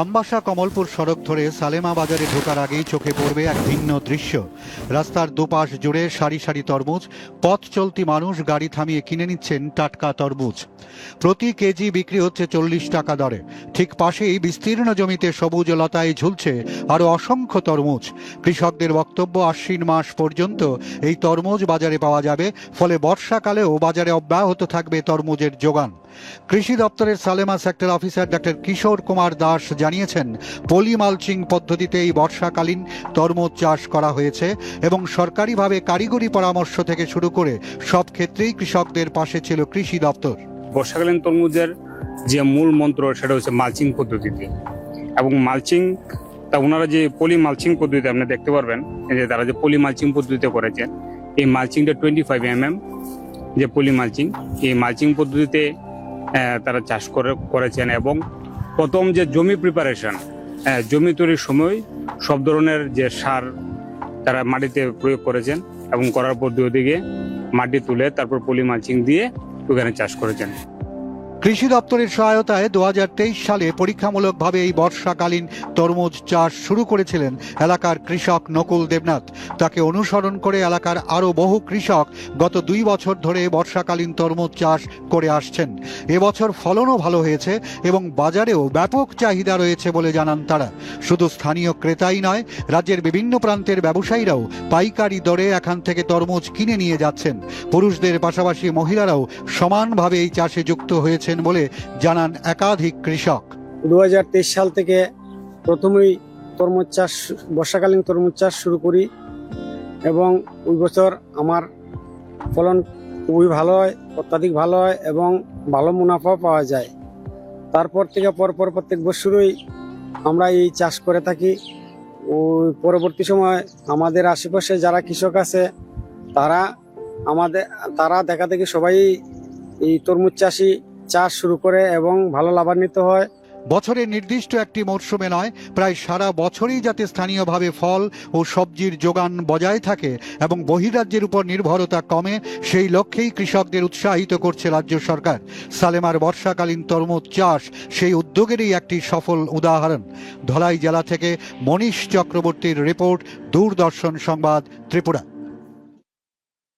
আমবাসা কমলপুর সড়ক ধরে সালেমা বাজারে ঢোকার আগেই চোখে পড়বে এক ভিন্ন দৃশ্য। রাস্তার দুপাশ জুড়ে সারি সারি তরমুজ, পথ চলতি মানুষ গাড়ি থামিয়ে কিনে নিচ্ছেন টাটকা তরমুজ। প্রতি কেজি বিক্রি হচ্ছে 40 টাকা দরে। ঠিক পাশেই বিস্তীর্ণ জমিতে সবুজ লতায় ঝুলছে আরও অসংখ্য তরমুজ। কৃষকদের বক্তব্য, আশ্বিন মাস পর্যন্ত এই তরমুজ বাজারে পাওয়া যাবে, ফলে বর্ষাকালেও বাজারে অব্যাহত থাকবে তরমুজের যোগান। কৃষি দপ্তরের Salema sector officer doctor Kishore Kumar Das জানিয়েছেন, পলি মালচিং পদ্ধতিতে এই বর্ষাকালীন তরমুজ চাষ করা হয়েছে এবং সরকারিভাবে কারিগরি পরামর্শ থেকে শুরু করে সব ক্ষেত্রেই কৃষকদের পাশে ছিল কৃষি দপ্তর। বর্ষাকালীন তরমুজের যে মূল মন্ত্র সেটা হচ্ছে মালচিং পদ্ধতিতে, এবং মালচিং তা ওনারা যে পলি মালচিং পদ্ধতিতে আপনি দেখতে পারবেন যে তারা যে পলি মালচিং পদ্ধতিতে করেছেন, এই মালচিংটা 25 mm যে পলি মালচিং, এই মালচিং পদ্ধতিতে তারা চাষ করেছেন। এবং প্রথম যে জমি প্রিপারেশন, জমি তৈরির সময় সব ধরনের যে সার তারা মাটিতে প্রয়োগ করেছেন এবং করার পর দিকে মাটি তুলে তারপর পলি মালচিং দিয়ে ওখানে চাষ করেছেন। কৃষি দপ্তরের সহায়তায় 2023 সালে পরীক্ষামূলকভাবে এই বর্ষাকালীন তরমুজ চাষ শুরু করেছিলেন এলাকার কৃষক নকুল দেবনাথ। তাকে অনুসরণ করে এলাকার আরও বহু কৃষক গত 2 বছর ধরে বর্ষাকালীন তরমুজ চাষ করে আসছেন। এবছর ফলনও ভালো হয়েছে এবং বাজারেও ব্যাপক চাহিদা রয়েছে বলে জানান তারা। শুধু স্থানীয় ক্রেতাই নয়, রাজ্যের বিভিন্ন প্রান্তের ব্যবসায়ীরাও পাইকারি দরে এখান থেকে তরমুজ কিনে নিয়ে যাচ্ছেন। পুরুষদের পাশাপাশি মহিলারাও সমানভাবে এই চাষে যুক্ত হয়েছেন বলে জানান একাধিক কৃষক। 2023 সাল থেকে প্রথমেই তরমুজ চাষ, বর্ষাকালীন তরমুজ চাষ শুরু করি এবং ওই বছর আমার ফলন খুবই ভালো হয়, অত্যাধিক ভালো হয় এবং ভালো মুনাফা পাওয়া যায়। তারপর থেকে পরপর প্রত্যেক বছরই আমরা এই চাষ করে থাকি। ওই পরবর্তী সময় আমাদের আশেপাশে যারা কৃষক আছে তারা দেখা দেখি সবাই এই তরমুজ চাষ শুরু করে এবং ভালো লাভান্বিত হয়। বছরের নির্দিষ্ট একটি মরশুমে নয়, প্রায় সারা বছরই যাতে স্থানীয়ভাবে ফল ও সবজির যোগান বজায় থাকে এবং বহিরাজ্যের উপর নির্ভরতা কমে, সেই লক্ষ্যেই কৃষকদের উৎসাহিত করছে রাজ্য সরকার। সালেমার বর্ষাকালীন তরমুজ চাষ সেই উদ্যোগেরই একটি সফল উদাহরণ। ধলাই জেলা থেকে মনীষ চক্রবর্তীর রিপোর্ট, দূরদর্শন সংবাদ, ত্রিপুরা।